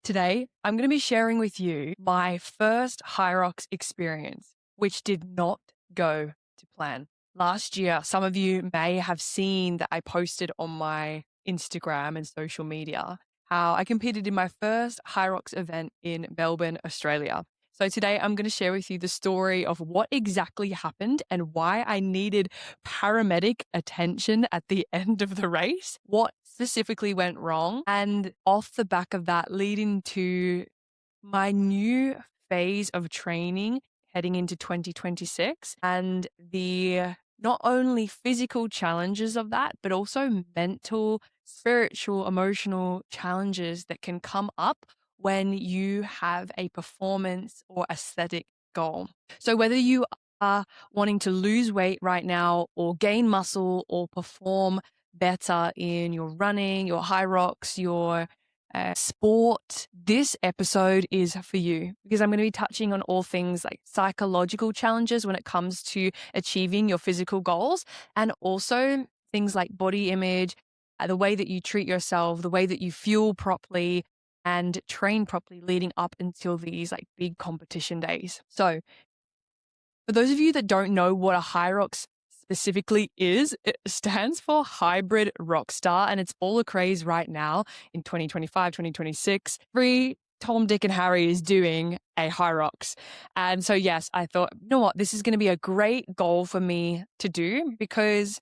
Today, I'm going to be sharing with you my first Hyrox experience, which did not go to plan. Last year, some of you may have seen that I posted on my Instagram and social media how I competed in my first Hyrox event in Melbourne, Australia. So today I'm going to share with you the story of what exactly happened and why I needed paramedic attention at the end of the race, what specifically went wrong, and off the back of that, leading to my new phase of training heading into 2026 and the not only physical challenges of that, but also mental, spiritual, emotional challenges that can come up when you have a performance or aesthetic goal. So whether you are wanting to lose weight right now or gain muscle or perform better in your running, your Hyrox, your sport, this episode is for you because I'm going to be touching on all things like psychological challenges when it comes to achieving your physical goals, and also things like body image, the way that you treat yourself, the way that you fuel properly and train properly leading up until these like big competition days. So for those of you that don't know what a Hyrox specifically is, it stands for Hybrid Rockstar, and it's all a craze right now in 2025, 2026. Every Tom, Dick, and Harry is doing a Hyrox. And so, yes, I thought, you know what, this is going to be a great goal for me to do because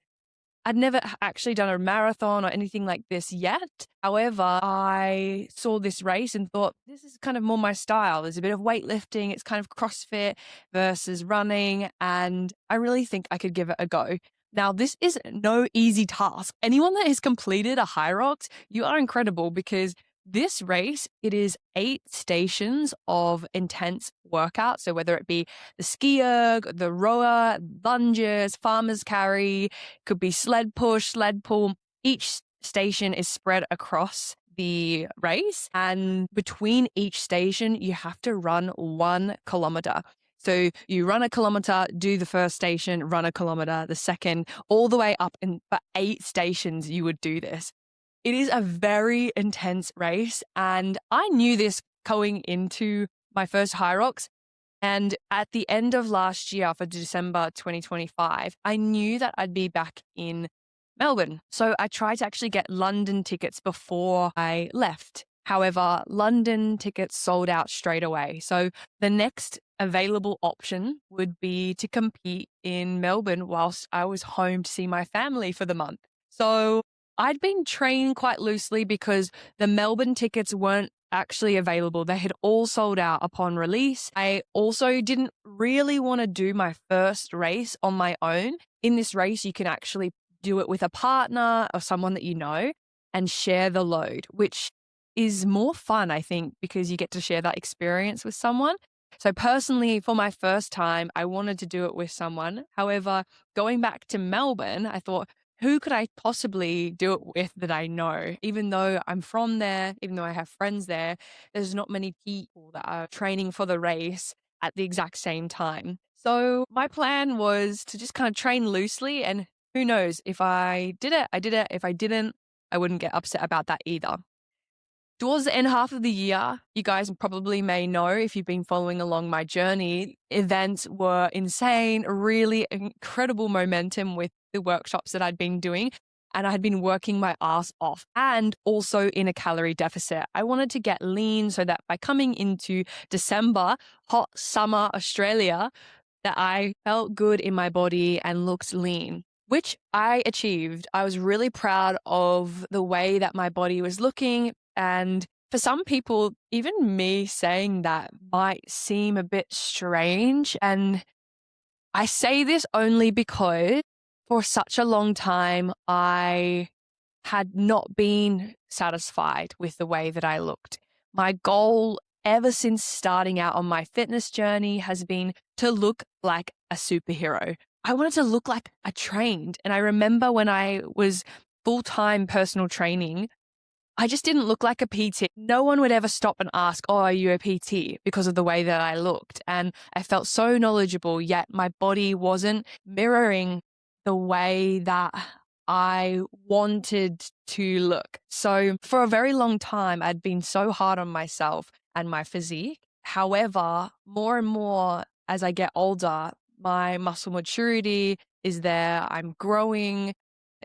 I'd never actually done a marathon or anything like this yet. However, I saw this race and thought, this is kind of more my style. There's a bit of weightlifting. It's kind of CrossFit versus running. And I really think I could give it a go. Now, this is no easy task. Anyone that has completed a Hyrox, you are incredible because this race, it is 8 stations of intense workout. So whether it be the ski erg, the rower, lunges, farmer's carry, could be sled push, sled pull. Each station is spread across the race. And between each station, you have to run 1 kilometer. So you run a kilometer, do the first station, run a kilometer, the second, all the way up. And for 8 stations, you would do this. It is a very intense race, and I knew this going into my first Hyrox. And at the end of last year, for December 2025, I knew that I'd be back in Melbourne. So I tried to actually get London tickets before I left. However, London tickets sold out straight away. So the next available option would be to compete in Melbourne whilst I was home to see my family for the month. So I'd been training quite loosely because the Melbourne tickets weren't actually available. They had all sold out upon release. I also didn't really want to do my first race on my own. In this race, you can actually do it with a partner or someone that you know and share the load, which is more fun, I think, because you get to share that experience with someone. So personally, for my first time, I wanted to do it with someone. However, going back to Melbourne, I thought, who could I possibly do it with that I know? Even though I'm from there, even though I have friends there, there's not many people that are training for the race at the exact same time. So my plan was to just kind of train loosely, and who knows, if I did it, I did it. If I didn't, I wouldn't get upset about that either. Towards the end half of the year, you guys probably may know if you've been following along my journey, events were insane, really incredible momentum with the workshops that I'd been doing. And I had been working my ass off and also in a calorie deficit. I wanted to get lean so that by coming into December, hot summer Australia, that I felt good in my body and looked lean, which I achieved. I was really proud of the way that my body was looking. And for some people, even me saying that might seem a bit strange. And I say this only because for such a long time, I had not been satisfied with the way that I looked. My goal ever since starting out on my fitness journey has been to look like a superhero. I wanted to look like I trained. And I remember when I was full-time personal training, I just didn't look like a PT. No one would ever stop and ask, oh, are you a PT? Because of the way that I looked. And I felt so knowledgeable, yet my body wasn't mirroring the way that I wanted to look. So for a very long time, I'd been so hard on myself and my physique. However, more and more as I get older, my muscle maturity is there. I'm growing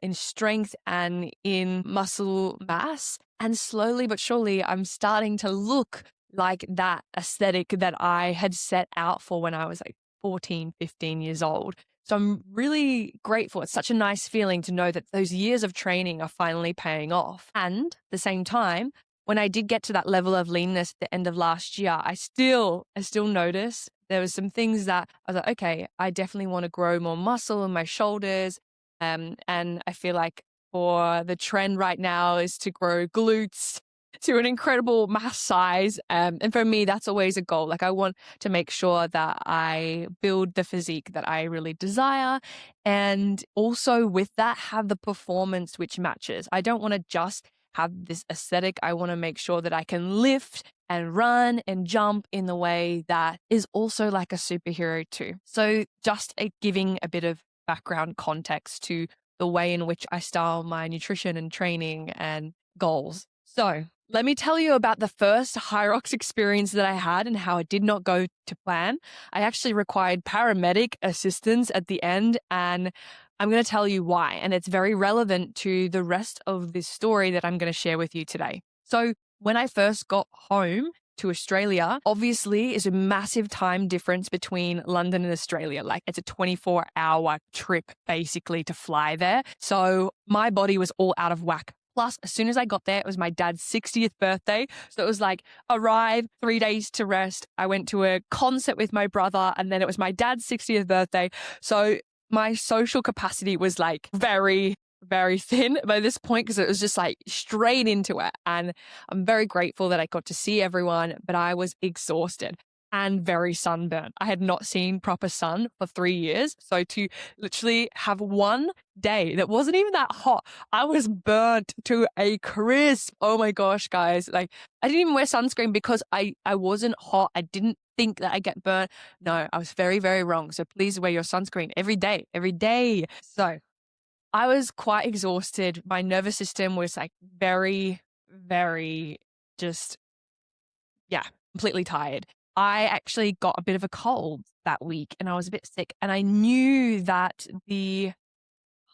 in strength and in muscle mass. And slowly but surely, I'm starting to look like that aesthetic that I had set out for when I was like 14, 15 years old. So I'm really grateful. It's such a nice feeling to know that those years of training are finally paying off. And at the same time, when I did get to that level of leanness at the end of last year, I still noticed there was some things that I was like, okay, I definitely want to grow more muscle in my shoulders. And I feel like for the trend right now is to grow glutes to an incredible mass size. And for me, that's always a goal. Like I want to make sure that I build the physique that I really desire. And also with that, have the performance which matches. I don't want to just have this aesthetic. I want to make sure that I can lift and run and jump in the way that is also like a superhero too. So just giving a bit of background context to the way in which I style my nutrition and training and goals. So let me tell you about the first Hyrox experience that I had and how it did not go to plan. I actually required paramedic assistance at the end, and I'm going to tell you why. And it's very relevant to the rest of this story that I'm going to share with you today. So when I first got home to Australia, obviously is a massive time difference between London and Australia. Like it's a 24-hour trip basically to fly there. So my body was all out of whack. Plus, as soon as I got there, it was my dad's 60th birthday. So it was like arrive, 3 days to rest. I went to a concert with my brother, and then it was my dad's 60th birthday. So my social capacity was like very, very thin by this point because it was just like straight into it. And I'm very grateful that I got to see everyone, but I was exhausted and very sunburnt. I had not seen proper sun for 3 years. So to literally have one day that wasn't even that hot, I was burnt to a crisp. Oh my gosh, guys. Like I didn't even wear sunscreen because I wasn't hot. I didn't think that I get burnt. No, I was very, very wrong. So please wear your sunscreen every day. So I was quite exhausted. My nervous system was like very, very just, completely tired. I actually got a bit of a cold that week and I was a bit sick, and I knew that the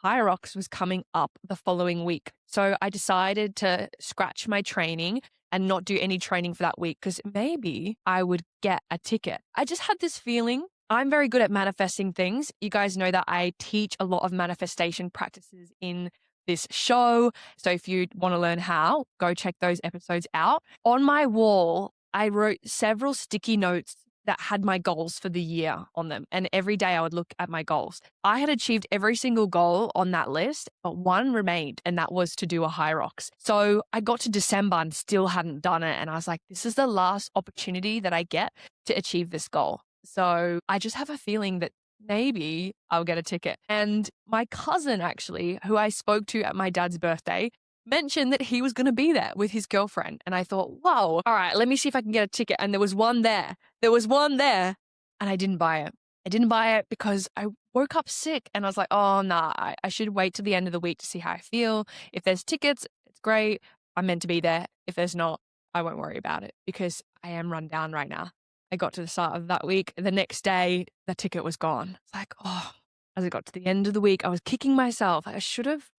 Hyrox was coming up the following week. So I decided to scratch my training and not do any training for that week because maybe I would get a ticket. I just had this feeling. I'm very good at manifesting things. You guys know that I teach a lot of manifestation practices in this show. So if you want to learn how, go check those episodes out. On my wall, I wrote several sticky notes that had my goals for the year on them. And every day I would look at my goals. I had achieved every single goal on that list, but one remained, and that was to do a Hyrox. So I got to December and still hadn't done it. And I was like, this is the last opportunity that I get to achieve this goal. So I just have a feeling that maybe I'll get a ticket. And my cousin, actually, who I spoke to at my dad's birthday, mentioned that he was going to be there with his girlfriend. And I thought, whoa, all right, let me see if I can get a ticket. And there was one there. And I didn't buy it. I didn't buy it because I woke up sick and I was like, oh, nah, I should wait till the end of the week to see how I feel. If there's tickets, it's great. I'm meant to be there. If there's not, I won't worry about it because I am run down right now. I got to the start of that week. The next day, the ticket was gone. It's like, oh, as I got to the end of the week, I was kicking myself. I should have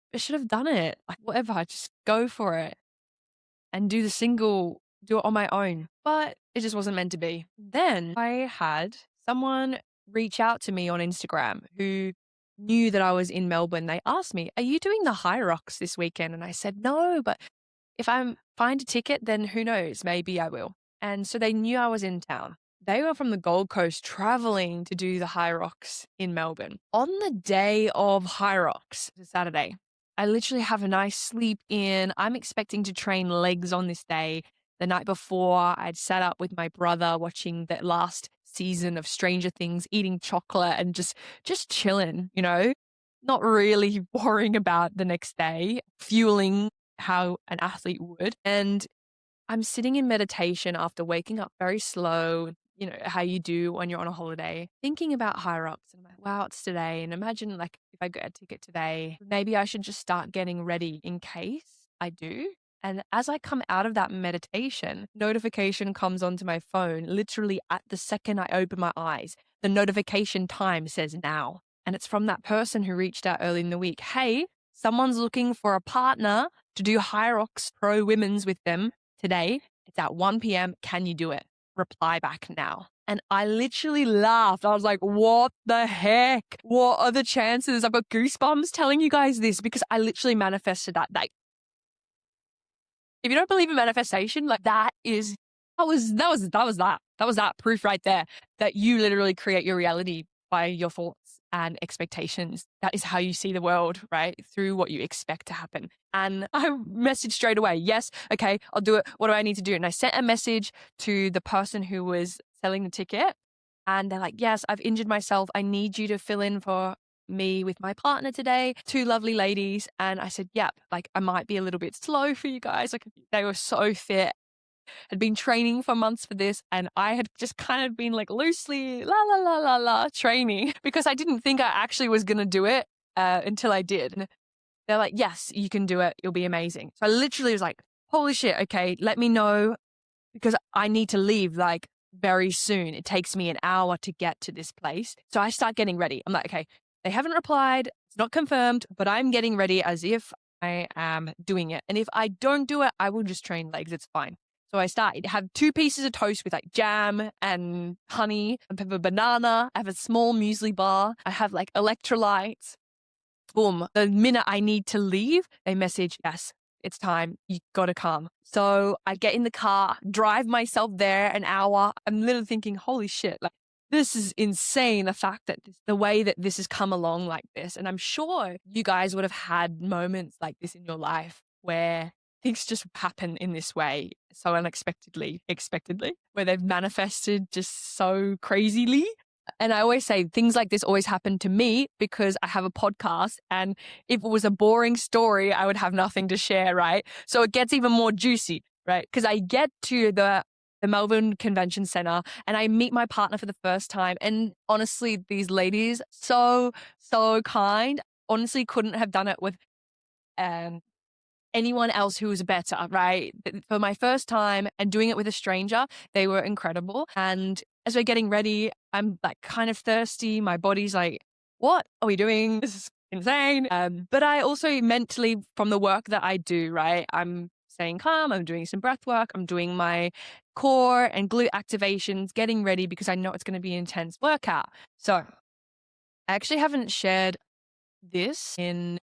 done it. Like, whatever, I just go for it and do it on my own. But it just wasn't meant to be. Then I had someone reach out to me on Instagram who knew that I was in Melbourne. They asked me, are you doing the Hyrox this weekend? And I said, no, but if I find a ticket, then who knows, maybe I will. And so they knew I was in town. They were from the Gold Coast traveling to do the Hyrox in Melbourne. On the day of Hyrox, Saturday, I literally have a nice sleep in. I'm expecting to train legs on this day. The night before, I'd sat up with my brother watching the last season of Stranger Things, eating chocolate and just chilling, not really worrying about the next day, fueling how an athlete would. And I'm sitting in meditation after waking up very slow, how you do when you're on a holiday, thinking about Hyrox. And I'm like, wow, it's today. And imagine like if I get a ticket today, maybe I should just start getting ready in case I do. And as I come out of that meditation, notification comes onto my phone. Literally at the second I open my eyes, the notification time says now. And it's from that person who reached out early in the week. Hey, someone's looking for a partner to do Hyrox Pro Women's with them today. It's at 1 p.m. Can you do it? Reply back now. And I literally laughed. I was like, what the heck? What are the chances? I've got goosebumps telling you guys this because I literally manifested that. Like, if you don't believe in manifestation, like that was that proof right there that you literally create your reality by your thoughts and expectations. That is how you see the world, right? Through what you expect to happen. And I messaged straight away, yes, okay, I'll do it. What do I need to do? And I sent a message to the person who was selling the ticket. And they're like, yes, I've injured myself. I need you to fill in for me with my partner today, 2 lovely ladies. And I said, yep, like I might be a little bit slow for you guys. Like they were so fit, had been training for months for this. And I had just kind of been like loosely training because I didn't think I actually was going to do it until I did. And they're like, yes, you can do it. You'll be amazing. So I literally was like, holy shit. Okay, let me know because I need to leave like very soon. It takes me an hour to get to this place. So I start getting ready. I'm like, okay, they haven't replied. It's not confirmed, but I'm getting ready as if I am doing it. And if I don't do it, I will just train legs. It's fine. So I have 2 pieces of toast with like jam and honey. I have a banana. I have a small muesli bar. I have like electrolytes. Boom. The minute I need to leave, they message, yes, it's time. You got to come. So I get in the car, drive myself there an hour. I'm literally thinking, holy shit, like this is insane. The fact that the way that this has come along like this. And I'm sure you guys would have had moments like this in your life where things just happen in this way so unexpectedly, where they've manifested just so crazily. And I always say things like this always happen to me because I have a podcast. And if it was a boring story, I would have nothing to share, right? So it gets even more juicy, right? Because I get to the Melbourne Convention Center and I meet my partner for the first time. And honestly, these ladies, so kind. Honestly, couldn't have done it with anyone else who was better, right? For my first time and doing it with a stranger, they were incredible. And as we're getting ready, I'm like kind of thirsty. My body's like, what are we doing? This is insane. But I also mentally, from the work that I do, right? I'm staying calm. I'm doing some breath work. I'm doing my core and glute activations, getting ready because I know it's going to be an intense workout. So I actually haven't shared this in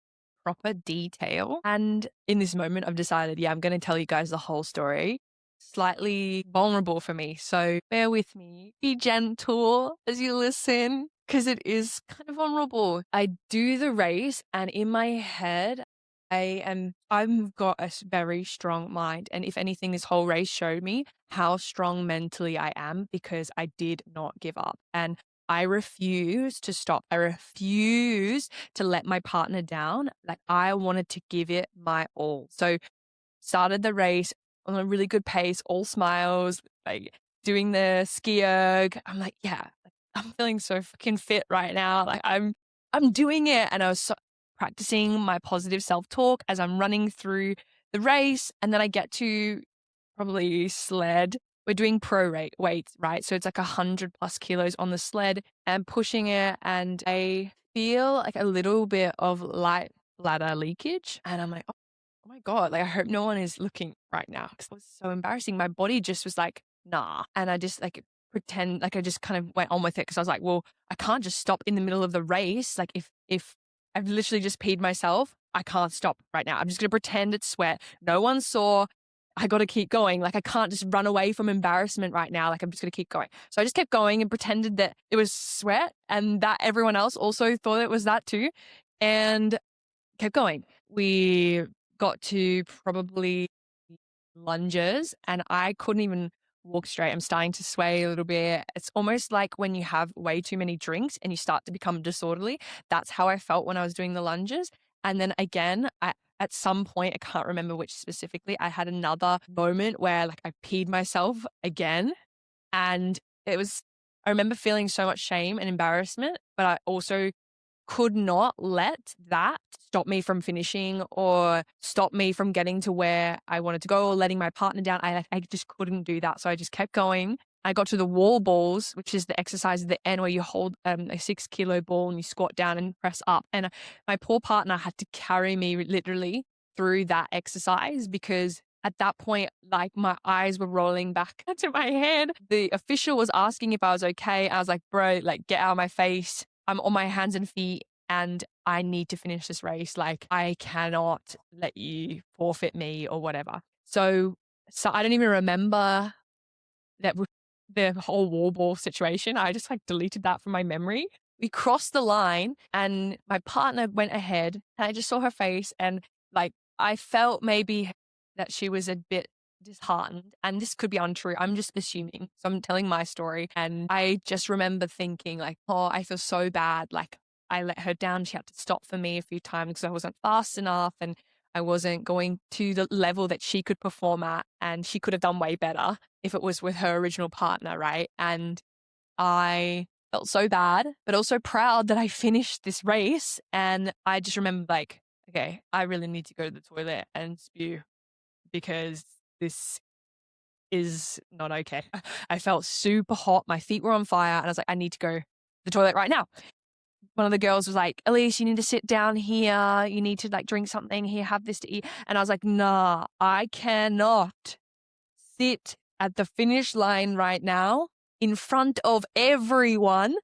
proper detail. And in this moment, I've decided, yeah, I'm going to tell you guys the whole story. Slightly vulnerable for me. So bear with me. Be gentle as you listen because it is kind of vulnerable. I do the race and in my head, I've got a very strong mind. And if anything, this whole race showed me how strong mentally I am because I did not give up. And I refuse to stop. I refuse to let my partner down. Like I wanted to give it my all. So started the race on a really good pace, all smiles, like doing the ski erg. I'm like, yeah, I'm feeling so fucking fit right now. Like I'm doing it. And I was practicing my positive self-talk as I'm running through the race. And then I get to probably sled. We're doing pro weights, right? So it's like 100+ kilos on the sled and pushing it. And I feel like a little bit of light bladder leakage. And I'm like, oh my God, like I hope no one is looking right now because it was so embarrassing. My body just was like, nah. And I just like pretend like I just kind of went on with it because I was like, well, I can't just stop in the middle of the race. Like if I've literally just peed myself, I can't stop right now. I'm just going to pretend it's sweat. No one saw. I got to keep going. Like I can't just run away from embarrassment right now. Like I'm just going to keep going. So I just kept going and pretended that it was sweat and that everyone else also thought it was that too. And kept going. We got to probably lunges and I couldn't even walk straight. I'm starting to sway a little bit. It's almost like when you have way too many drinks and you start to become disorderly. That's how I felt when I was doing the lunges. And then again, at some point, I can't remember which specifically, I had another moment where like I peed myself again and I remember feeling so much shame and embarrassment, but I also could not let that stop me from finishing or stop me from getting to where I wanted to go or letting my partner down. I just couldn't do that. So I just kept going. I got to the wall balls, which is the exercise at the end where you hold a 6-kilo ball and you squat down and press up. And my poor partner had to carry me literally through that exercise because at that point, like my eyes were rolling back to my head. The official was asking if I was okay. I was like, bro, like get out of my face. I'm on my hands and feet and I need to finish this race. Like I cannot let you forfeit me or whatever. So I don't even remember that the whole wall ball situation. I just like deleted that from my memory. We crossed the line and my partner went ahead and I just saw her face and like I felt maybe that she was a bit disheartened, and this could be untrue. I'm just assuming. So I'm telling my story. And I just remember thinking like, oh, I feel so bad. Like I let her down. She had to stop for me a few times because I wasn't fast enough and I wasn't going to the level that she could perform at. And she could have done way better if it was with her original partner, right? And I felt so bad, but also proud that I finished this race. And I just remember like, okay, I really need to go to the toilet and spew because this is not okay. I felt super hot. My feet were on fire. And I was like, I need to go to the toilet right now. One of the girls was like, Elise, you need to sit down here. You need to like drink something here, have this to eat. And I was like, nah, I cannot sit at the finish line right now in front of everyone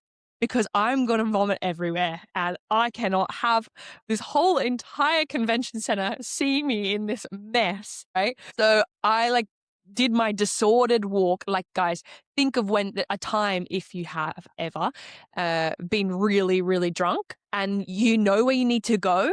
because I'm going to vomit everywhere and I cannot have this whole entire convention center see me in this mess, right? So I like did my disordered walk. Like, guys, think of a time if you have ever been really, really drunk and you know where you need to go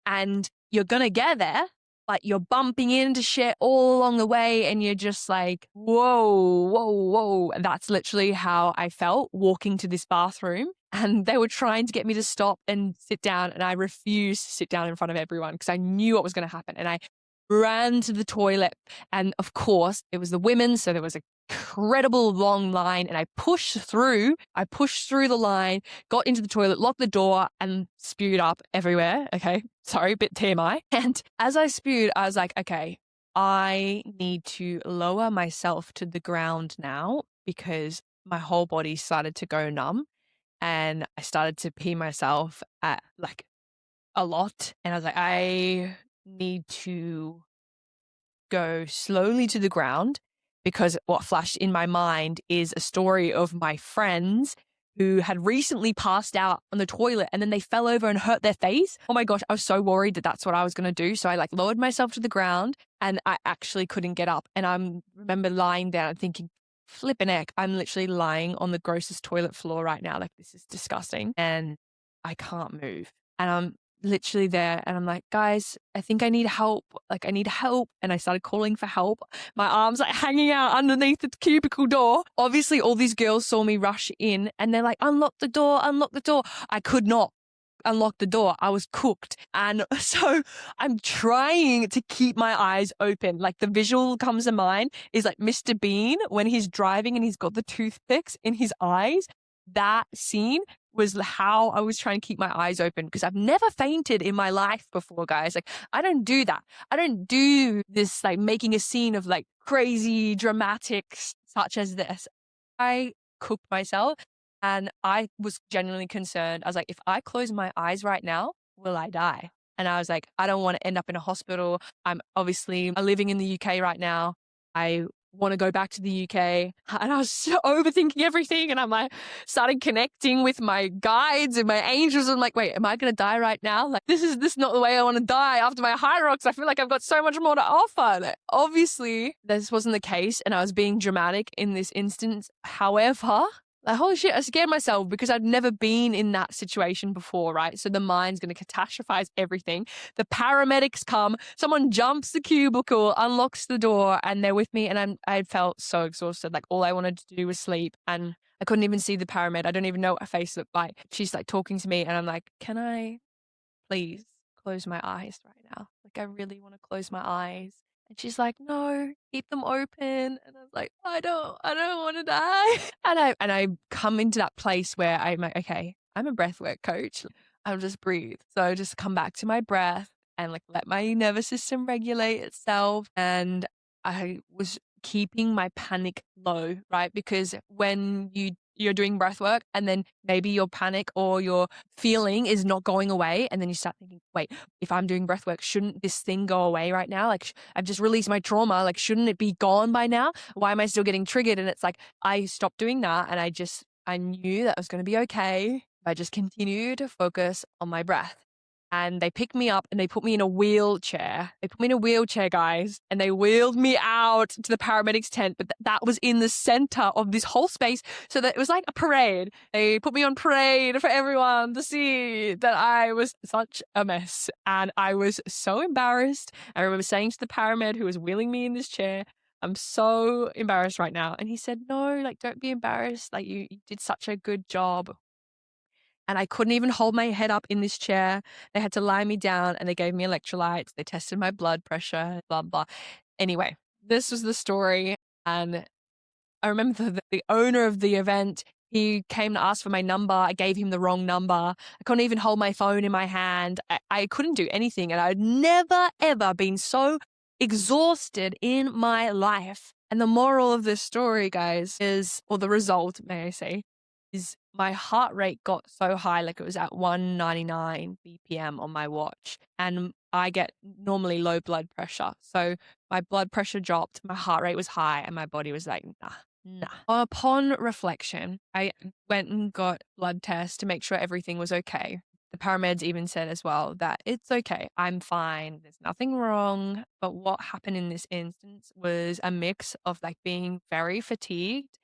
and you're going to get there, but you're bumping into shit all along the way and you're just like, whoa, whoa, whoa. That's literally how I felt walking to this bathroom. And they were trying to get me to stop and sit down. And I refused to sit down in front of everyone because I knew what was going to happen. And I ran to the toilet. And of course, it was the women. So there was a incredible long line and I pushed through the line, got into the toilet, locked the door and spewed up everywhere. Okay. Sorry, bit TMI. And as I spewed, I was like, okay, I need to lower myself to the ground now because my whole body started to go numb and I started to pee myself at like a lot. And I was like, I need to go slowly to the ground because what flashed in my mind is a story of my friends who had recently passed out on the toilet and then they fell over and hurt their face. Oh my gosh, I was so worried that that's what I was going to do. So I like lowered myself to the ground and I actually couldn't get up. And I remember lying down and thinking, flippin' heck, I'm literally lying on the grossest toilet floor right now. Like this is disgusting and I can't move. And I'm literally there and I'm like, guys, I think I need help. Like I need help. And I started calling for help. My arms like hanging out underneath the cubicle door. Obviously all these girls saw me rush in and they're like, unlock the door, unlock the door. I could not unlock the door. I was cooked. And so I'm trying to keep my eyes open. Like the visual comes to mind is like Mr. Bean when he's driving and he's got the toothpicks in his eyes. That scene was how I was trying to keep my eyes open because I've never fainted in my life before, guys. Like I don't do that. I don't do this like making a scene of like crazy dramatics such as this. I cooked myself and I was genuinely concerned. I was like, if I close my eyes right now, will I die? And I was like, I don't want to end up in a hospital. I'm obviously living in the UK right now. I want to go back to the UK. And I was so overthinking everything. And I'm like, started connecting with my guides and my angels. I'm like, wait, am I going to die right now? Like, this is not the way I want to die after my Hyrox. I feel like I've got so much more to offer. Like, obviously, this wasn't the case. And I was being dramatic in this instance. However, like, holy shit, I scared myself because I'd never been in that situation before, right? So the mind's going to catastrophize everything. The paramedics come, someone jumps the cubicle, unlocks the door, and they're with me. And I felt so exhausted. Like all I wanted to do was sleep. And I couldn't even see the paramedic. I don't even know what her face looked like. She's like talking to me and I'm like, can I please close my eyes right now? Like I really want to close my eyes And she's like, no, keep them open. And I was like, I don't want to die. And I come into that place where I'm like, okay, I'm a breathwork coach. I'll just breathe. So I just come back to my breath and like let my nervous system regulate itself. And I was keeping my panic low, right? Because when you're doing breath work and then maybe your panic or your feeling is not going away, and then you start thinking, wait, if I'm doing breath work, shouldn't this thing go away right now? Like I've just released my trauma, like shouldn't it be gone by now? Why am I still getting triggered? And it's like I stopped doing that, and I knew that it was going to be okay. I just continued to focus on my breath. And they picked me up and they put me in a wheelchair. They put me in a wheelchair, guys, and they wheeled me out to the paramedics tent. But that was in the center of this whole space. So that it was like a parade. They put me on parade for everyone to see that I was such a mess. And I was so embarrassed. I remember saying to the paramed who was wheeling me in this chair, I'm so embarrassed right now. And he said, no, like, don't be embarrassed. Like, you did such a good job. And I couldn't even hold my head up in this chair. They had to lie me down and they gave me electrolytes. They tested my blood pressure, blah, blah. Anyway, this was the story. And I remember the owner of the event, he came to ask for my number. I gave him the wrong number. I couldn't even hold my phone in my hand. I couldn't do anything. And I'd never, ever been so exhausted in my life. And the moral of this story, guys, is, or the result, may I say, is my heart rate got so high, like it was at 199 BPM on my watch. And I get normally low blood pressure. So my blood pressure dropped, my heart rate was high, and my body was like, nah. Upon reflection, I went and got blood tests to make sure everything was okay. The paramedics even said as well that it's okay, I'm fine, there's nothing wrong. But what happened in this instance was a mix of like being very fatigued,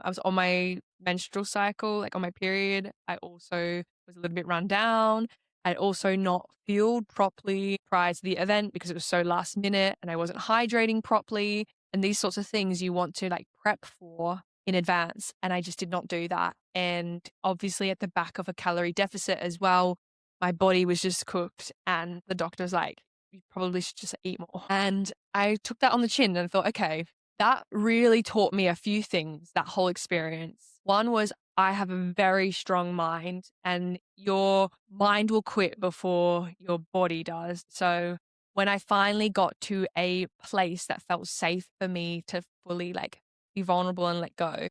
I was on my menstrual cycle, like on my period. I also was a little bit run down. I'd also not fueled properly prior to the event because it was so last minute and I wasn't hydrating properly. And these sorts of things you want to like prep for in advance. And I just did not do that. And obviously at the back of a calorie deficit as well, my body was just cooked. And the doctor's like, you probably should just eat more. And I took that on the chin and thought, okay, that really taught me a few things, that whole experience. One was I have a very strong mind, and your mind will quit before your body does. So when I finally got to a place that felt safe for me to fully like be vulnerable and let go,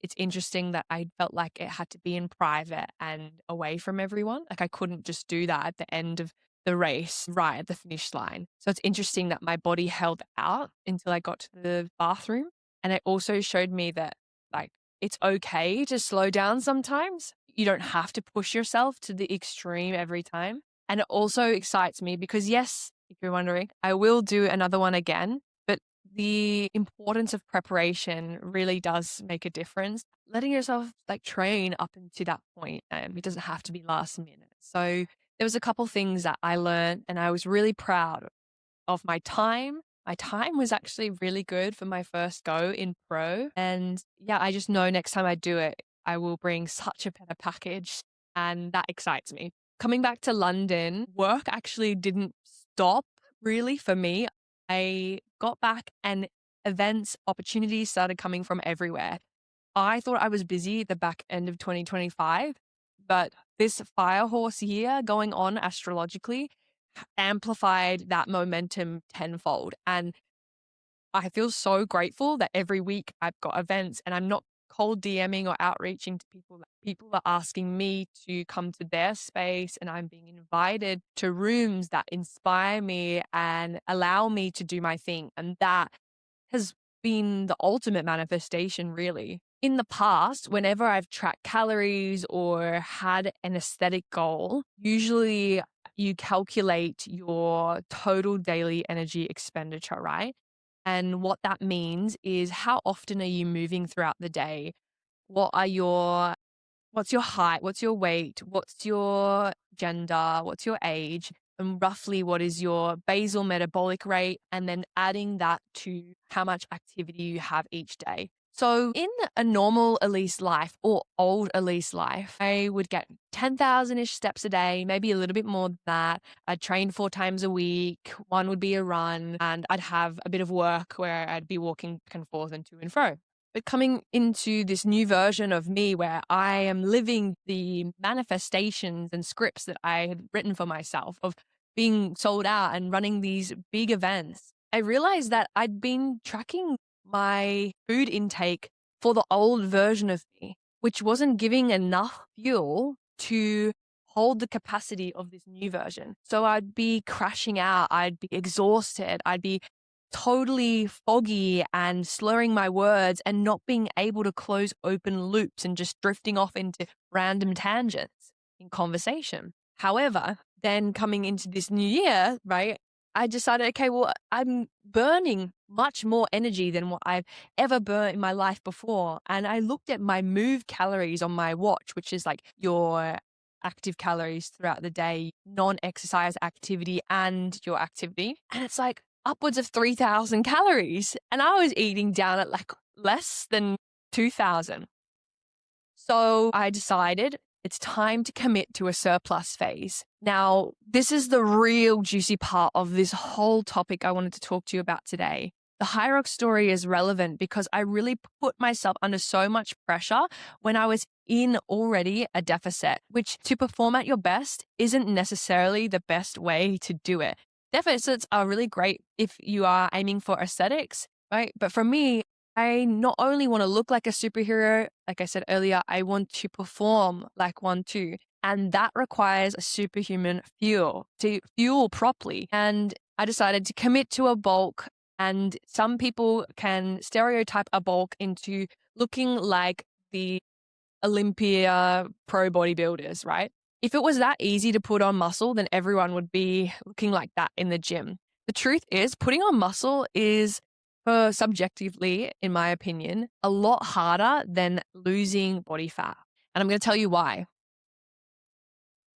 it's interesting that I felt like it had to be in private and away from everyone. Like I couldn't just do that at the end of the race right at the finish line. So it's interesting that my body held out until I got to the bathroom. And it also showed me that like it's okay to slow down sometimes. You don't have to push yourself to the extreme every time. And it also excites me because yes, if you're wondering, I will do another one again, but the importance of preparation really does make a difference. Letting yourself like train up into that point, it doesn't have to be last minute. So there was a couple things that I learned and I was really proud of my time. My time was actually really good for my first go in pro. And yeah, I just know next time I do it, I will bring such a better package. And that excites me. Coming back to London, work actually didn't stop really for me. I got back and events, opportunities started coming from everywhere. I thought I was busy at the back end of 2025, but this fire horse year going on astrologically amplified that momentum tenfold. And I feel so grateful that every week I've got events and I'm not cold DMing or outreaching to people. People are asking me to come to their space and I'm being invited to rooms that inspire me and allow me to do my thing. And that has been the ultimate manifestation, really. In the past, whenever I've tracked calories or had an aesthetic goal, usually you calculate your total daily energy expenditure, right? And what that means is how often are you moving throughout the day? What's your height? What's your weight? What's your gender? What's your age? And roughly what is your basal metabolic rate? And then adding that to how much activity you have each day. So in a normal Elise life or old Elise life, I would get 10,000-ish steps a day, maybe a little bit more than that. I'd train 4 times a week. One would be a run, and I'd have a bit of work where I'd be walking back and forth and to and fro. But coming into this new version of me where I am living the manifestations and scripts that I had written for myself of being sold out and running these big events, I realized that I'd been tracking my food intake for the old version of me, which wasn't giving enough fuel to hold the capacity of this new version. So I'd be crashing out, I'd be exhausted, I'd be totally foggy and slurring my words and not being able to close open loops and just drifting off into random tangents in conversation. However, then coming into this new year, right, I decided, okay, well, I'm burning much more energy than what I've ever burnt in my life before. And I looked at my move calories on my watch, which is like your active calories throughout the day, non-exercise activity and your activity. And it's like upwards of 3,000 calories. And I was eating down at like less than 2,000. So I decided it's time to commit to a surplus phase. Now, this is the real juicy part of this whole topic I wanted to talk to you about today. The Hyrox story is relevant because I really put myself under so much pressure when I was in already a deficit, which to perform at your best isn't necessarily the best way to do it. Deficits are really great if you are aiming for aesthetics, right? But for me, I not only want to look like a superhero, like I said earlier, I want to perform like one too. And that requires a superhuman fuel to fuel properly. And I decided to commit to a bulk. And some people can stereotype a bulk into looking like the Olympia pro bodybuilders, right? If it was that easy to put on muscle, then everyone would be looking like that in the gym. The truth is, putting on muscle is, subjectively, in my opinion, a lot harder than losing body fat. And I'm going to tell you why.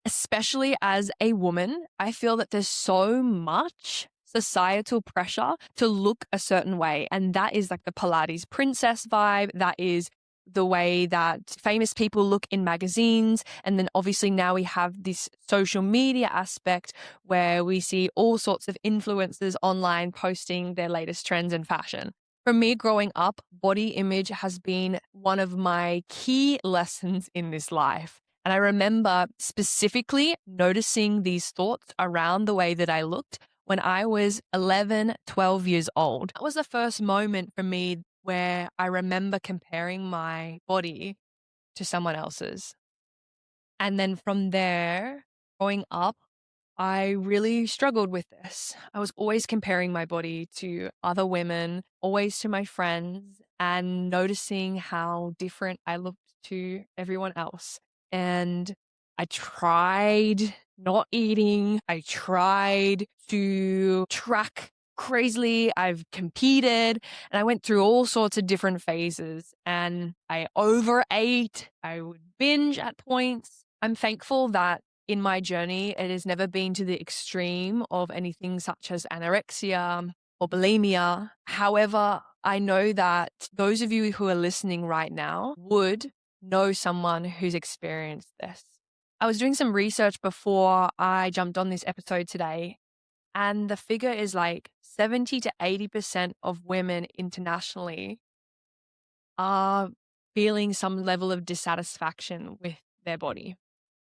Especially as a woman, I feel that there's so much societal pressure to look a certain way. And that is like the Pilates princess vibe. That is the way that famous people look in magazines. And then obviously now we have this social media aspect where we see all sorts of influencers online posting their latest trends in fashion. For me, growing up, body image has been one of my key lessons in this life. And I remember specifically noticing these thoughts around the way that I looked when I was 11, 12 years old. That was the first moment for me where I remember comparing my body to someone else's. And then from there, growing up, I really struggled with this. I was always comparing my body to other women, always to my friends, and noticing how different I looked to everyone else. And I tried not eating. I tried to track crazily. I've competed and I went through all sorts of different phases and I overate. I would binge at points. I'm thankful that in my journey, it has never been to the extreme of anything such as anorexia or bulimia. However, I know that those of you who are listening right now would know someone who's experienced this. I was doing some research before I jumped on this episode today, and the figure is like 70 to 80% of women internationally are feeling some level of dissatisfaction with their body.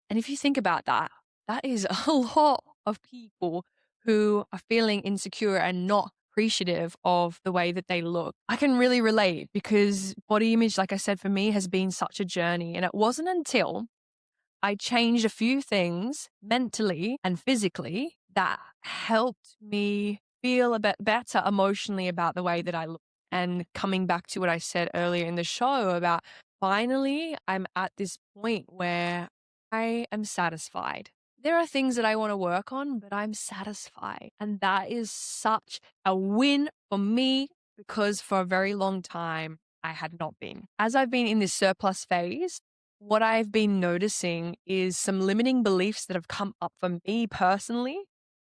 And if you think about that, that is a lot of people who are feeling insecure and not appreciative of the way that they look. I can really relate because body image, like I said, for me has been such a journey. And it wasn't until I changed a few things mentally and physically that helped me feel a bit better emotionally about the way that I look. And coming back to what I said earlier in the show about finally, I'm at this point where I am satisfied. There are things that I want to work on, but I'm satisfied. And that is such a win for me because for a very long time, I had not been. As I've been in this surplus phase, what I've been noticing is some limiting beliefs that have come up for me personally.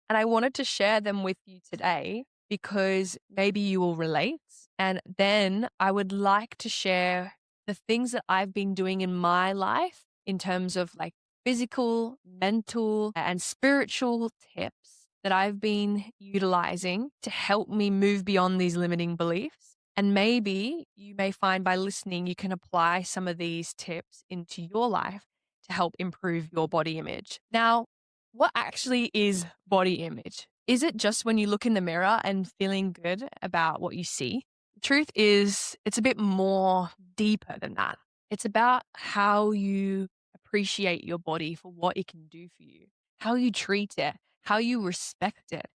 And I wanted to share them with you today because maybe you will relate. And then I would like to share the things that I've been doing in my life in terms of like physical, mental, and spiritual tips that I've been utilizing to help me move beyond these limiting beliefs. And maybe you may find by listening, you can apply some of these tips into your life to help improve your body image. Now, what actually is body image? Is it just when you look in the mirror and feeling good about what you see? The truth is, it's a bit more deeper than that. It's about how you appreciate your body for what it can do for you, how you treat it, how you respect it,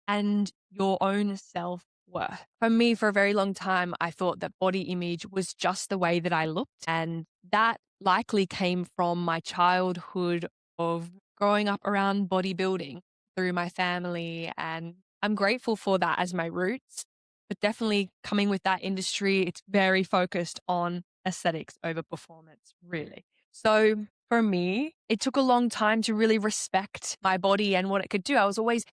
and your own self worth. For me, for a very long time, I thought that body image was just the way that I looked. And that likely came from my childhood of growing up around bodybuilding through my family. And I'm grateful for that as my roots. But definitely coming with that industry, it's very focused on aesthetics over performance, really. So for me, it took a long time to really respect my body and what it could do. I was always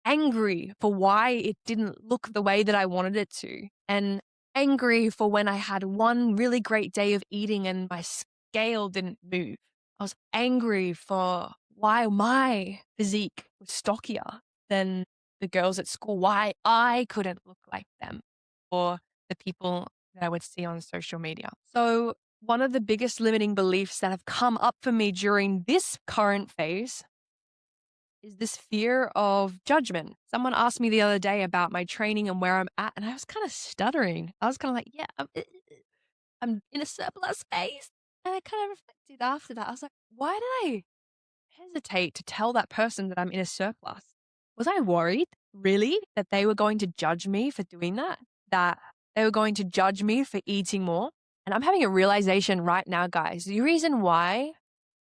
angry for why it didn't look the way that I wanted it to, and angry for when I had one really great day of eating and my scale didn't move. I was angry for why my physique was stockier than the girls at school, why I couldn't look like them, or the people that I would see on social media. So, one of the biggest limiting beliefs that have come up for me during this current phase is this fear of judgment. Someone asked me the other day about my training and where I'm at, and I was kind of stuttering. I was kind of like, yeah, I'm in a surplus phase. And I kind of reflected after that. I was like, why did I hesitate to tell that person that I'm in a surplus? Was I worried, really, that they were going to judge me for doing that? That they were going to judge me for eating more? And I'm having a realization right now, guys. The reason why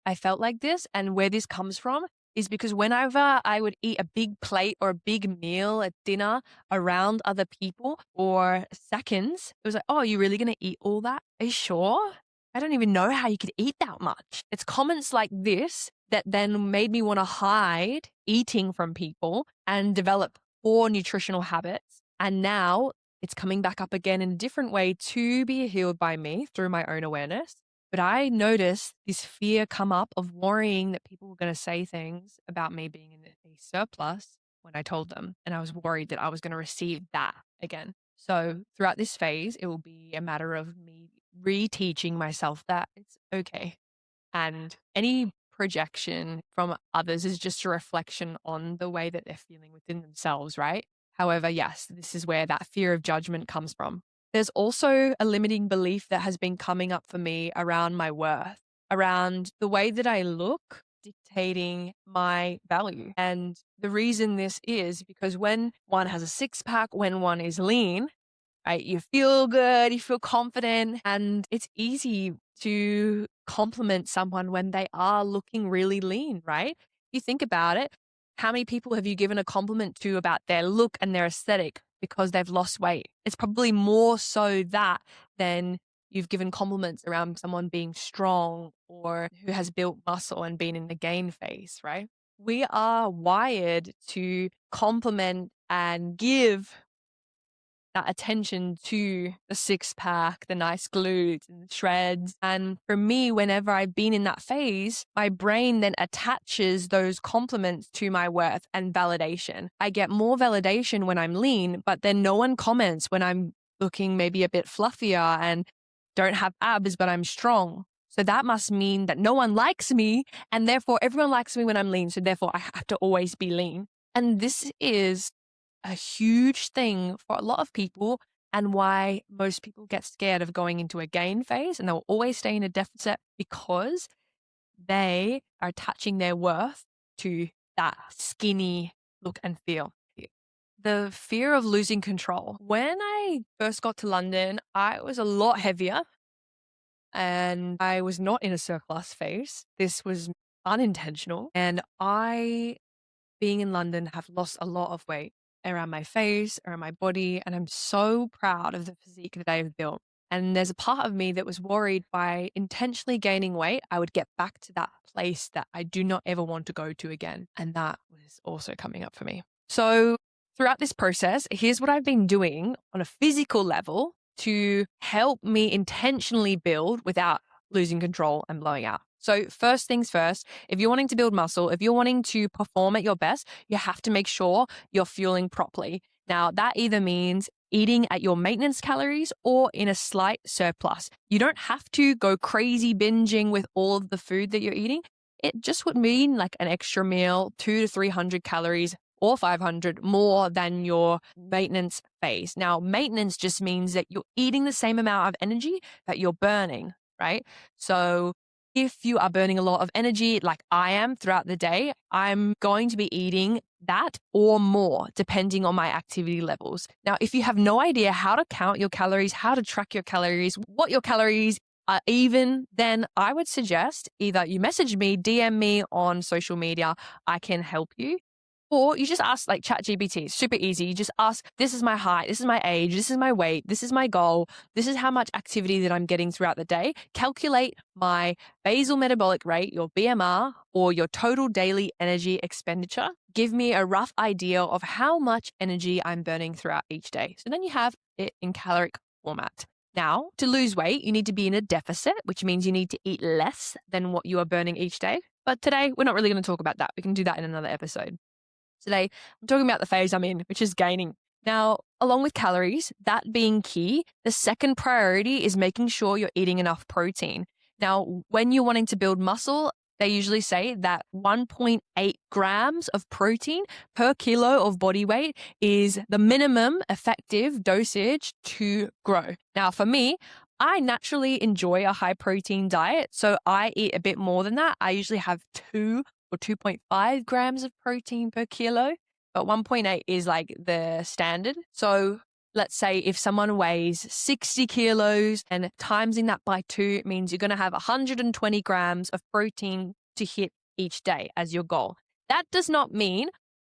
I felt like this and where this comes from is because whenever I would eat a big plate or a big meal at dinner around other people or seconds, it was like, oh, are you really going to eat all that? Are you sure? I don't even know how you could eat that much. It's comments like this that then made me want to hide eating from people and develop poor nutritional habits. And now it's coming back up again in a different way to be healed by me through my own awareness. But I noticed this fear come up of worrying that people were going to say things about me being in a surplus when I told them. And I was worried that I was going to receive that again. So throughout this phase, it will be a matter of me reteaching myself that it's okay. And any projection from others is just a reflection on the way that they're feeling within themselves, right? However, yes, this is where that fear of judgment comes from. There's also a limiting belief that has been coming up for me around my worth, around the way that I look dictating my value. And the reason this is because when one has a six pack, when one is lean, right, you feel good, you feel confident, and it's easy to compliment someone when they are looking really lean, right? You think about it, how many people have you given a compliment to about their look and their aesthetic because they've lost weight? It's probably more so that than you've given compliments around someone being strong or who has built muscle and been in the gain phase, right? We are wired to compliment and give that attention to the six pack, the nice glutes and the shreds. And for me, whenever I've been in that phase, my brain then attaches those compliments to my worth and validation. I get more validation when I'm lean, but then no one comments when I'm looking maybe a bit fluffier and don't have abs, but I'm strong. So that must mean that no one likes me, and therefore everyone likes me when I'm lean. So therefore I have to always be lean. And this is a huge thing for a lot of people, and why most people get scared of going into a gain phase and they'll always stay in a deficit because they are attaching their worth to that skinny look and feel. The fear of losing control. When I first got to London, I was a lot heavier and I was not in a surplus phase. This was unintentional. And I, being in London, have lost a lot of weight around my face, around my body, and I'm so proud of the physique that I've built. And there's a part of me that was worried by intentionally gaining weight, I would get back to that place that I do not ever want to go to again. And that was also coming up for me. So throughout this process, here's what I've been doing on a physical level to help me intentionally build without losing control and blowing out. So first things first, if you're wanting to build muscle, if you're wanting to perform at your best, you have to make sure you're fueling properly. Now, that either means eating at your maintenance calories or in a slight surplus. You don't have to go crazy binging with all of the food that you're eating. It just would mean like an extra meal, 200 to 300 calories or 500 more than your maintenance phase. Now, maintenance just means that you're eating the same amount of energy that you're burning, right? So if you are burning a lot of energy like I am throughout the day, I'm going to be eating that or more depending on my activity levels. Now, if you have no idea how to count your calories, how to track your calories, what your calories are even, then I would suggest either you message me, DM me on social media, I can help you. Or you just ask like ChatGPT, it's super easy. You just ask, this is my height, this is my age, this is my weight, this is my goal, this is how much activity that I'm getting throughout the day. Calculate my basal metabolic rate, your BMR, or your total daily energy expenditure. Give me a rough idea of how much energy I'm burning throughout each day. So then you have it in caloric format. Now, to lose weight, you need to be in a deficit, which means you need to eat less than what you are burning each day. But today, we're not really going to talk about that. We can do that in another episode. Today, I'm talking about the phase I'm in, which is gaining. Now, along with calories, that being key, the second priority is making sure you're eating enough protein. Now, when you're wanting to build muscle, they usually say that 1.8 grams of protein per kilo of body weight is the minimum effective dosage to grow. Now, for me, I naturally enjoy a high protein diet, so I eat a bit more than that. I usually have 2 or 2.5 grams of protein per kilo, but 1.8 is like the standard. So let's say if someone weighs 60 kilos and timesing that by 2 means you're going to have 120 grams of protein to hit each day as your goal. That does not mean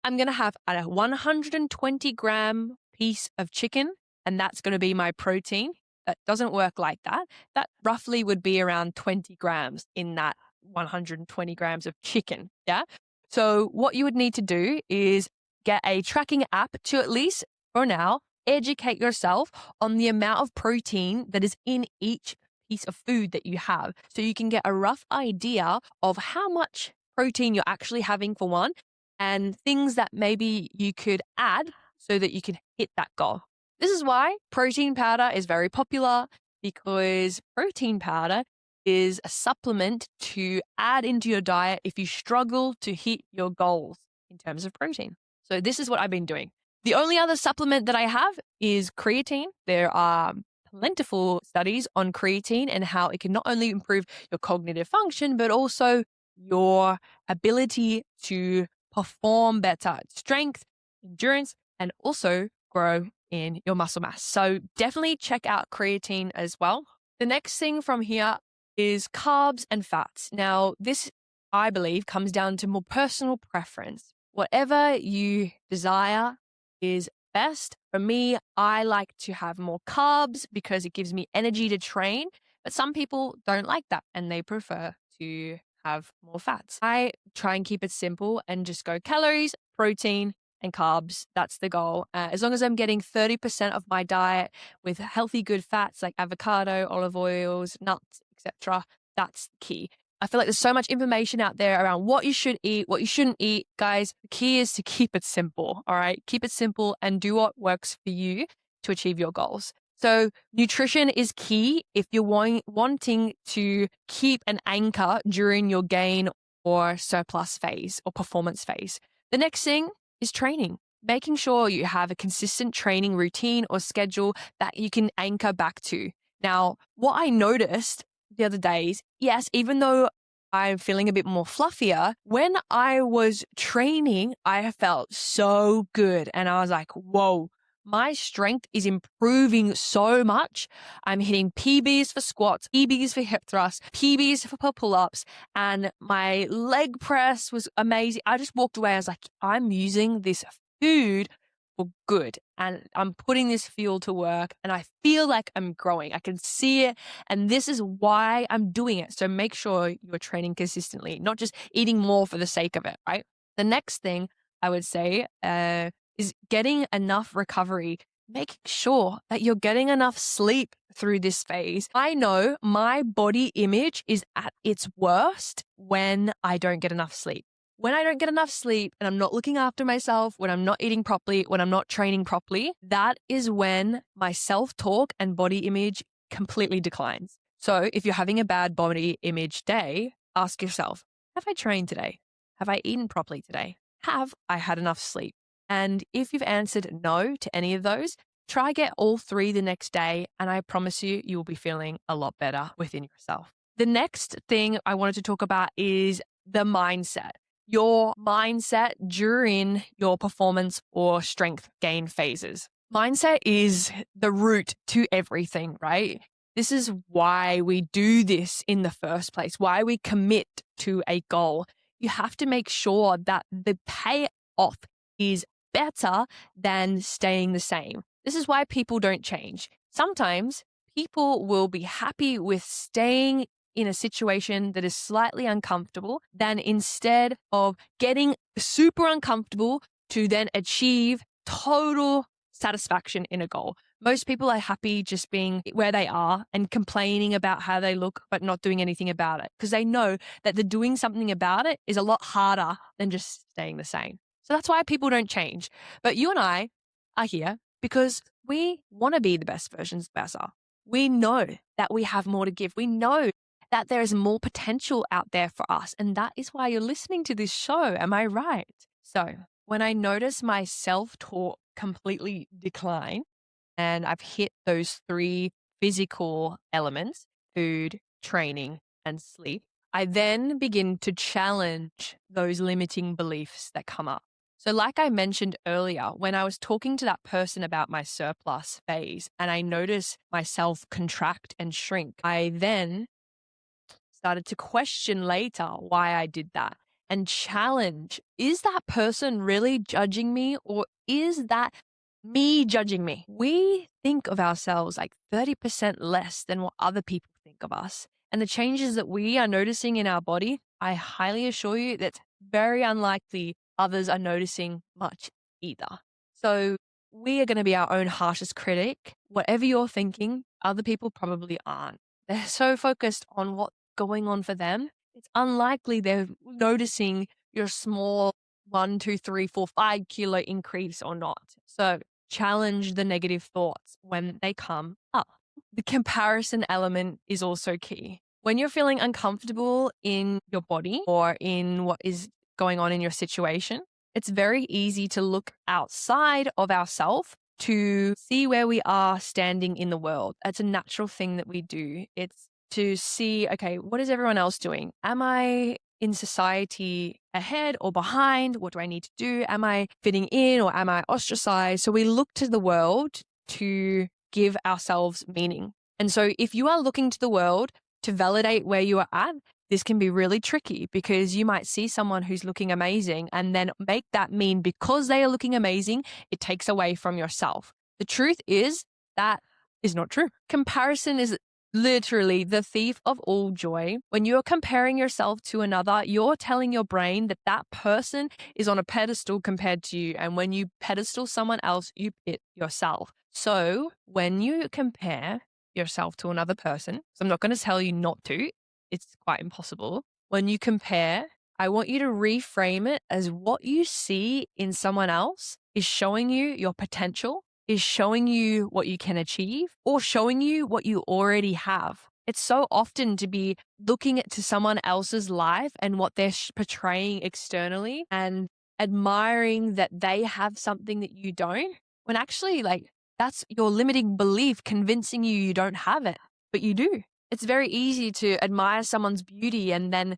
I'm going to have a 120 gram piece of chicken and that's going to be my protein. That doesn't work like that. That roughly would be around 20 grams in that 120 grams of chicken. Yeah. So what you would need to do is get a tracking app to at least for now, educate yourself on the amount of protein that is in each piece of food that you have. So you can get a rough idea of how much protein you're actually having for one and things that maybe you could add so that you can hit that goal. This is why protein powder is very popular because protein powder is a supplement to add into your diet if you struggle to hit your goals in terms of protein. So this is what I've been doing. The only other supplement that I have is creatine. There are plentiful studies on creatine and how it can not only improve your cognitive function, but also your ability to perform better, strength, endurance, and also grow in your muscle mass. So definitely check out creatine as well. The next thing from here is carbs and fats. Now, this, I believe, comes down to more personal preference. Whatever you desire is best. For me, I like to have more carbs because it gives me energy to train, but some people don't like that and they prefer to have more fats. I try and keep it simple and just go calories, protein, and carbs. That's the goal. As long as I'm getting 30% of my diet with healthy, good fats like avocado, olive oils, nuts, etc., that's key. I feel like there's so much information out there around what you should eat, what you shouldn't eat. Guys, the key is to keep it simple, all right? Keep it simple and do what works for you to achieve your goals. So nutrition is key if you're wanting to keep an anchor during your gain or surplus phase or performance phase. The next thing is training. Making sure you have a consistent training routine or schedule that you can anchor back to. Now, what I noticed the other days, yes, even though I'm feeling a bit more fluffier, when I was training, I felt so good. And I was like, whoa, my strength is improving so much. I'm hitting PBs for squats, EBs for hip thrusts, PBs for pull-ups, and my leg press was amazing. I just walked away. I was like, I'm using this food for good and I'm putting this fuel to work and I feel like I'm growing. I can see it and this is why I'm doing it. So make sure you're training consistently, not just eating more for the sake of it, right? The next thing I would say is getting enough recovery, making sure that you're getting enough sleep through this phase. I know my body image is at its worst when I don't get enough sleep. When I don't get enough sleep and I'm not looking after myself, when I'm not eating properly, when I'm not training properly, that is when my self-talk and body image completely declines. So if you're having a bad body image day, ask yourself, have I trained today? Have I eaten properly today? Have I had enough sleep? And if you've answered no to any of those, try get all 3 the next day, and I promise you, you'll be feeling a lot better within yourself. The next thing I wanted to talk about is the mindset. Your mindset during your performance or strength gain phases. Mindset is the root to everything, right? This is why we do this in the first place, why we commit to a goal. You have to make sure that the payoff is better than staying the same. This is why people don't change. Sometimes people will be happy with staying in a situation that is slightly uncomfortable than instead of getting super uncomfortable to then achieve total satisfaction in a goal. Most people are happy just being where they are and complaining about how they look, but not doing anything about it because they know that the doing something about it is a lot harder than just staying the same. So that's why people don't change. But you and I are here because we want to be the best versions of ourselves. We know that we have more to give. We know that there is more potential out there for us. And that is why you're listening to this show. Am I right? So when I notice my self-talk completely decline and I've hit those 3 physical elements, food, training, and sleep, I then begin to challenge those limiting beliefs that come up. So like I mentioned earlier, when I was talking to that person about my surplus phase and I noticed myself contract and shrink, I then started to question later why I did that and challenge, is that person really judging me or is that me judging me? We think of ourselves like 30% less than what other people think of us. And the changes that we are noticing in our body, I highly assure you that's very unlikely others are noticing much either. So we are going to be our own harshest critic. Whatever you're thinking, other people probably aren't. They're so focused on what's going on for them. It's unlikely they're noticing your small 1, 2, 3, 4, 5 kilo increase or not. So challenge the negative thoughts when they come up. The comparison element is also key. When you're feeling uncomfortable in your body or in what is going on in your situation, it's very easy to look outside of ourselves to see where we are standing in the world. It's a natural thing that we do. It's to see, okay, what is everyone else doing? Am I in society ahead or behind? What do I need to do? Am I fitting in or am I ostracized? So we look to the world to give ourselves meaning. And so if you are looking to the world to validate where you are at, this can be really tricky because you might see someone who's looking amazing and then make that mean because they are looking amazing, it takes away from yourself. The truth is that is not true. Comparison is literally the thief of all joy. When you're comparing yourself to another, you're telling your brain that that person is on a pedestal compared to you. And when you pedestal someone else, you pit yourself. So when you compare yourself to another person, so I'm not going to tell you not to, it's quite impossible. When you compare, I want you to reframe it as what you see in someone else is showing you your potential, is showing you what you can achieve, or showing you what you already have. It's so often to be looking at to someone else's life and what they're portraying externally and admiring that they have something that you don't, when actually that's your limiting belief convincing you don't have it, but you do. It's very easy to admire someone's beauty and then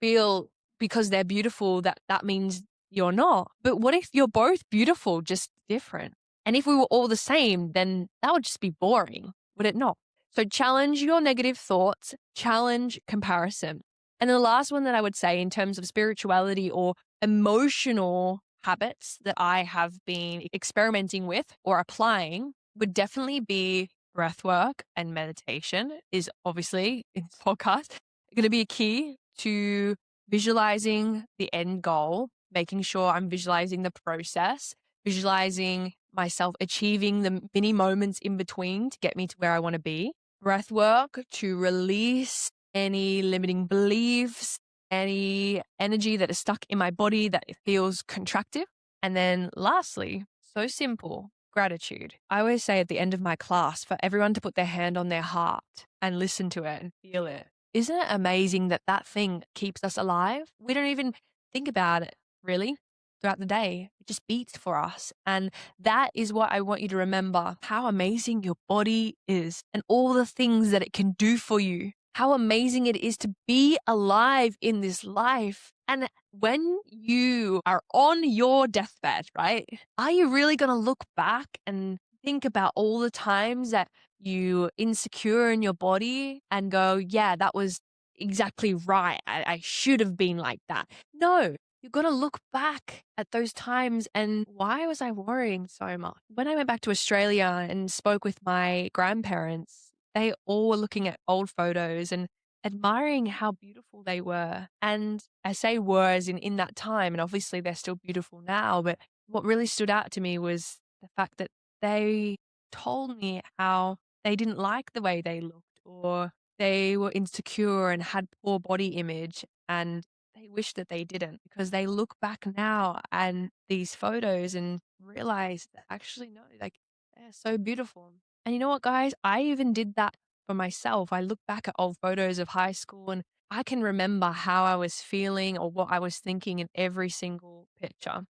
feel because they're beautiful that means you're not. But what if you're both beautiful, just different? And if we were all the same, then that would just be boring, would it not? So challenge your negative thoughts, challenge comparison. And the last one that I would say in terms of spirituality or emotional habits that I have been experimenting with or applying would definitely be breath work and meditation is obviously in this podcast going to be a key to visualizing the end goal, making sure I'm visualizing the process, visualizing myself achieving the mini moments in between to get me to where I want to be. Breath work to release any limiting beliefs, any energy that is stuck in my body that it feels contractive. And then lastly, so simple, gratitude. I always say at the end of my class for everyone to put their hand on their heart and listen to it and feel it. Isn't it amazing that that thing keeps us alive? We don't even think about it really throughout the day. It just beats for us. And that is what I want you to remember, how amazing your body is and all the things that it can do for you. How amazing it is to be alive in this life. And when you are on your deathbed, right? Are you really going to look back and think about all the times that you insecure in your body and go, yeah, that was exactly right. I should have been like that. No, you've got to look back at those times and why was I worrying so much? When I went back to Australia and spoke with my grandparents, they all were looking at old photos and admiring how beautiful they were. And I say were as in that time, and obviously they're still beautiful now, but what really stood out to me was the fact that they told me how they didn't like the way they looked or they were insecure and had poor body image and they wish that they didn't because they look back now and these photos and realize that actually no, like they're so beautiful. And you know what, guys? I even did that for myself. I look back at old photos of high school and I can remember how I was feeling or what I was thinking in every single picture.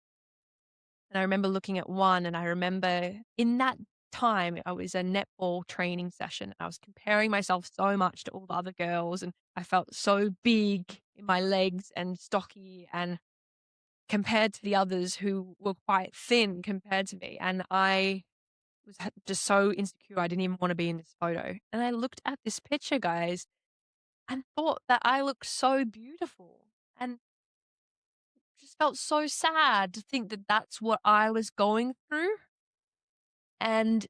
And I remember looking at one and I remember in that time, I was a netball training session. I was comparing myself so much to all the other girls and I felt so big in my legs and stocky and compared to the others who were quite thin compared to me. And I was just so insecure. I didn't even want to be in this photo. And I looked at this picture, guys, and thought that I looked so beautiful and just felt so sad to think that that's what I was going through. And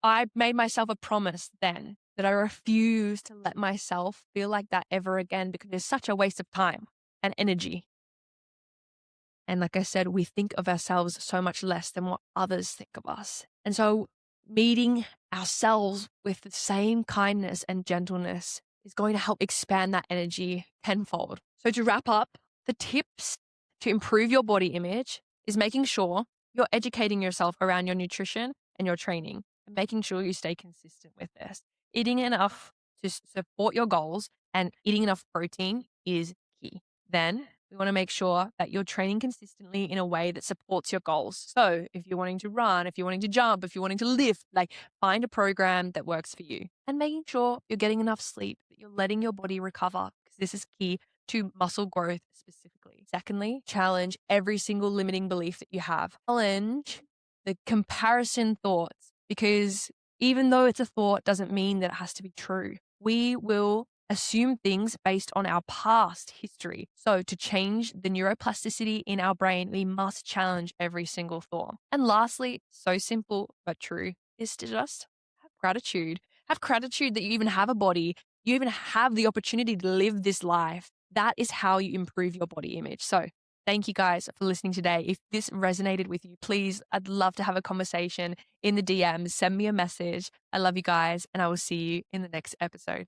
I made myself a promise then that I refuse to let myself feel like that ever again because it's such a waste of time and energy. And like I said, we think of ourselves so much less than what others think of us. And so meeting ourselves with the same kindness and gentleness is going to help expand that energy tenfold. So to wrap up, the tips to improve your body image is making sure you're educating yourself around your nutrition and your training and making sure you stay consistent with this. Eating enough to support your goals and eating enough protein is key. Then we want to make sure that you're training consistently in a way that supports your goals. So if you're wanting to run, if you're wanting to jump, if you're wanting to lift, like find a program that works for you and making sure you're getting enough sleep, that you're letting your body recover because this is key to muscle growth specifically. Secondly, challenge every single limiting belief that you have. Challenge the comparison thoughts because even though it's a thought doesn't mean that it has to be true. We will assume things based on our past history. So to change the neuroplasticity in our brain, we must challenge every single thought. And lastly, so simple but true, is to just have gratitude. Have gratitude that you even have a body. You even have the opportunity to live this life. That is how you improve your body image. So thank you guys for listening today. If this resonated with you, please, I'd love to have a conversation in the DMs. Send me a message. I love you guys, and I will see you in the next episode.